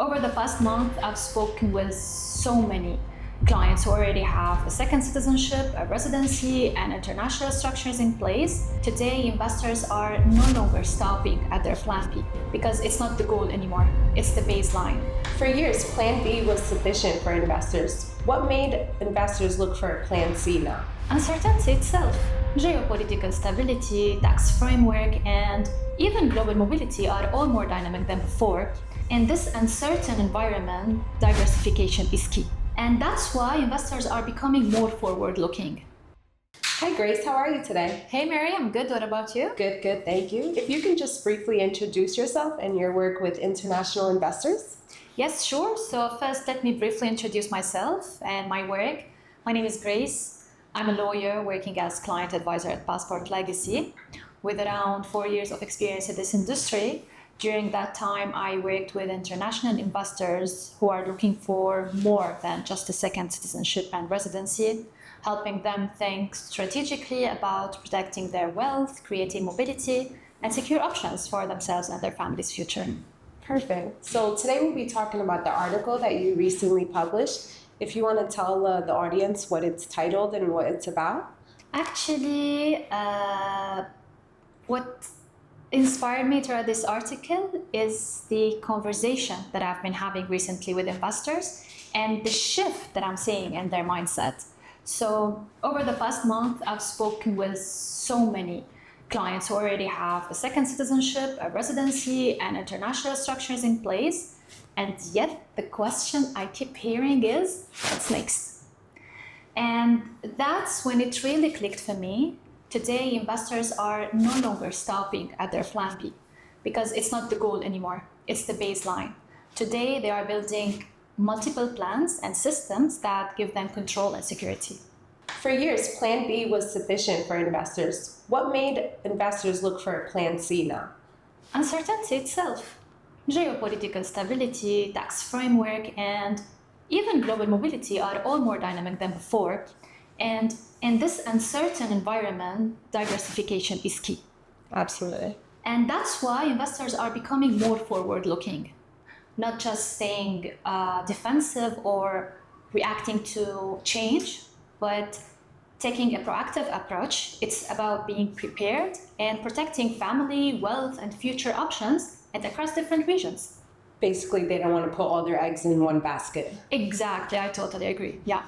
Over the past month, I've spoken with so many clients who already have a second citizenship, a residency, and international structures in place. Today, investors are no longer stopping at their Plan B because it's not the goal anymore, it's the baseline. For years, Plan B was sufficient for investors. What made investors look for a Plan C now? Uncertainty itself, geopolitical stability, tax framework, and even global mobility are all more dynamic than before. In this uncertain environment, diversification is key. And that's why investors are becoming more forward-looking. Hi Grace, how are you today? Hey Mary, I'm good. What about you? Good, thank you. If you can just briefly introduce yourself and your work with international investors. Yes, sure. So first, let me briefly introduce myself and my work. My name is Grace. I'm a lawyer working as client advisor at Passport Legacy with around 4 years of experience in this industry. During that time, I worked with international investors who are looking for more than just a second citizenship and residency, helping them think strategically about protecting their wealth, creating mobility, and secure options for themselves and their family's future. Perfect. So today we'll be talking about the article that you recently published. If you want to tell the audience what it's titled and what it's about. Actually, what inspired me to write this article is the conversation that I've been having recently with investors and the shift that I'm seeing in their mindset. So over the past month, I've spoken with so many clients who already have a second citizenship, a residency, and international structures in place. And yet the question I keep hearing is, what's next? And that's when it really clicked for me. Today, investors are no longer stopping at their Plan B because it's not the goal anymore, it's the baseline. Today, they are building multiple plans and systems that give them control and security. For years, Plan B was sufficient for investors. What made investors look for a Plan C now? Uncertainty itself, geopolitical stability, tax framework, and even global mobility are all more dynamic than before. And in this uncertain environment, diversification is key. Absolutely. And that's why investors are becoming more forward-looking, not just staying defensive or reacting to change, but taking a proactive approach. It's about being prepared and protecting family, wealth, and future options and across different regions. Basically, they don't want to put all their eggs in one basket. Exactly, I totally agree. Yeah.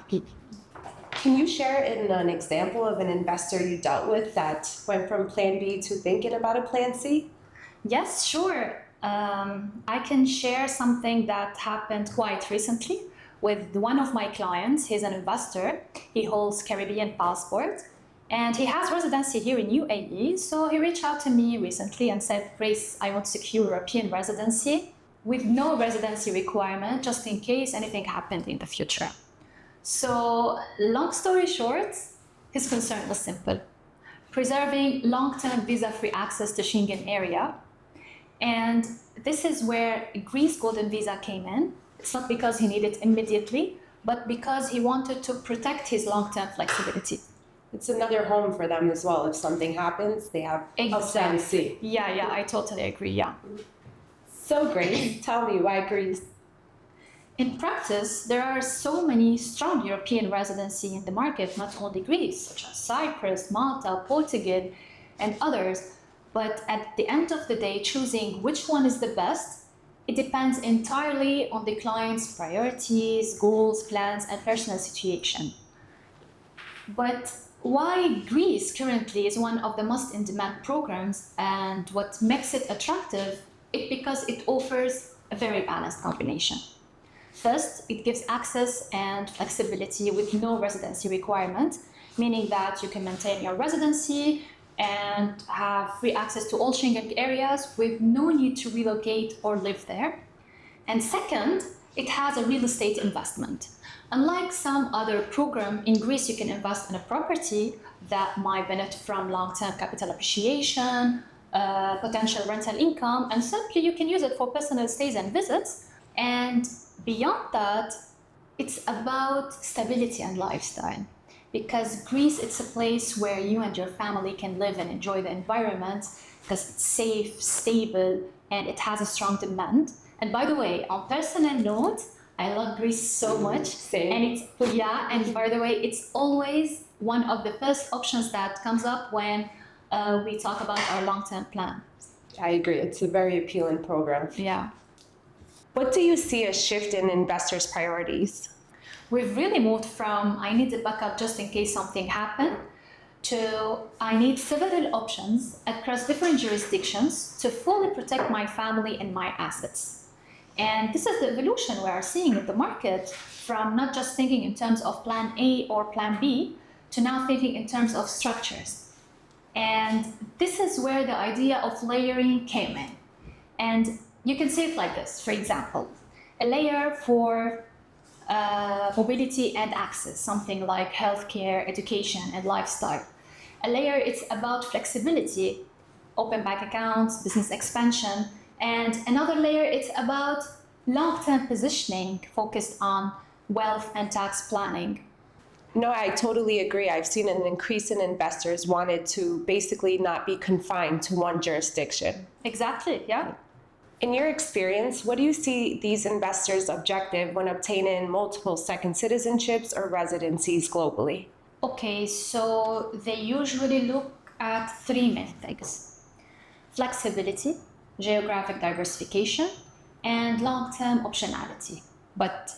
Can you share an example of an investor you dealt with that went from Plan B to thinking about a Plan C? Yes, sure. I can share something that happened quite recently with one of my clients. He's an investor. He holds Caribbean passport and he has residency here in UAE. So he reached out to me recently and said, Grace, I want to secure European residency with no residency requirement just in case anything happened in the future. So, long story short, his concern was simple: preserving long-term visa-free access to Schengen area. And this is where Greece Golden Visa came in. It's not because he needed it immediately, but because he wanted to protect his long-term flexibility. It's another home for them as well. If something happens, they have a Plan C. Yeah, I totally agree, yeah. So Grace, tell me, why Greece? In practice, there are so many strong European residency in the market, not only Greece, such as Cyprus, Malta, Portugal, and others. But at the end of the day, choosing which one is the best, it depends entirely on the client's priorities, goals, plans, and personal situation. But why Greece currently is one of the most in-demand programs, and what makes it attractive, it's because it offers a very balanced combination. First, it gives access and flexibility with no residency requirement, meaning that you can maintain your residency and have free access to all Schengen areas with no need to relocate or live there. And second, it has a real estate investment. Unlike some other program, in Greece you can invest in a property that might benefit from long-term capital appreciation, potential rental income, and simply you can use it for personal stays and visits. And beyond that, it's about stability and lifestyle. Because Greece, it's a place where you and your family can live and enjoy the environment because it's safe, stable, and it has a strong demand. And by the way, on personal note, I love Greece so much. Same. And it's, yeah, and by the way, it's always one of the first options that comes up when we talk about our long-term plan. I agree. It's a very appealing program. Yeah. What do you see as shift in investors' priorities? We've really moved from I need a backup just in case something happened to I need several options across different jurisdictions to fully protect my family and my assets. And this is the evolution we are seeing in the market from not just thinking in terms of plan A or plan B to now thinking in terms of structures. And this is where the idea of layering came in. And you can say it like this, for example, a layer for mobility and access, something like healthcare, education, and lifestyle. A layer it's about flexibility, open bank accounts, business expansion, and another layer it's about long-term positioning focused on wealth and tax planning. No, I totally agree. I've seen an increase in investors wanted to basically not be confined to one jurisdiction. Exactly, yeah. In your experience, what do you see these investors' objective when obtaining multiple second citizenships or residencies globally? Okay, so they usually look at three main things: flexibility, geographic diversification, and long-term optionality. But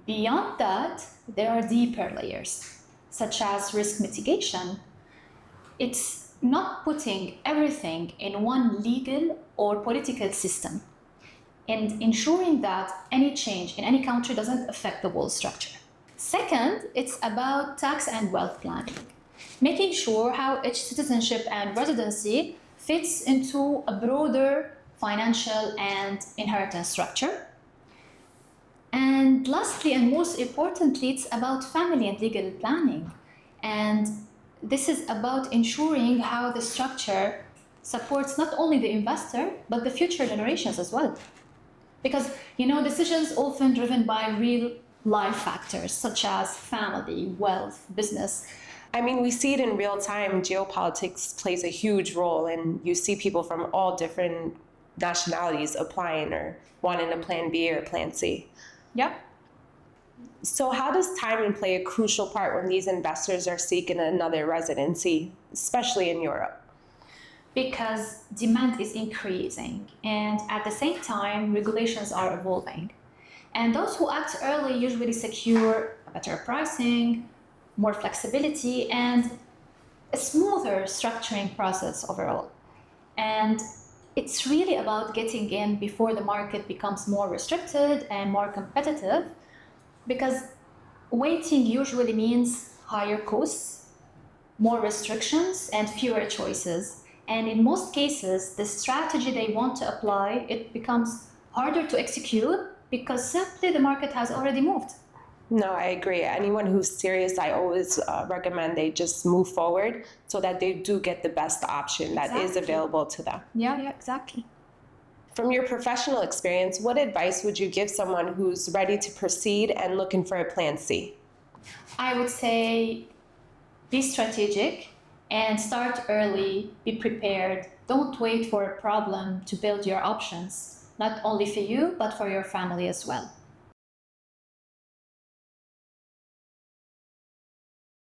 beyond that, there are deeper layers, such as risk mitigation. It's not putting everything in one legal or political system and ensuring that any change in any country doesn't affect the whole structure. Second, it's about tax and wealth planning, making sure how each citizenship and residency fits into a broader financial and inheritance structure. And lastly, and most importantly, it's about family and legal planning. And this is about ensuring how the structure supports not only the investor, but the future generations as well. Because, decisions often driven by real life factors such as family, wealth, business. I mean, we see it in real time. Geopolitics plays a huge role, and you see people from all different nationalities applying or wanting a plan B or a plan C. Yeah. So how does timing play a crucial part when these investors are seeking another residency, especially in Europe? Because demand is increasing, and at the same time, regulations are evolving. And those who act early usually secure better pricing, more flexibility, and a smoother structuring process overall. And it's really about getting in before the market becomes more restricted and more competitive, because waiting usually means higher costs, more restrictions, and fewer choices. And in most cases, the strategy they want to apply, it becomes harder to execute because simply the market has already moved. No, I agree. Anyone who's serious, I always recommend they just move forward so that they do get the best option that is available to them. Yeah, exactly. From your professional experience, what advice would you give someone who's ready to proceed and looking for a plan C? I would say be strategic and start early, be prepared. Don't wait for a problem to build your options, not only for you, but for your family as well.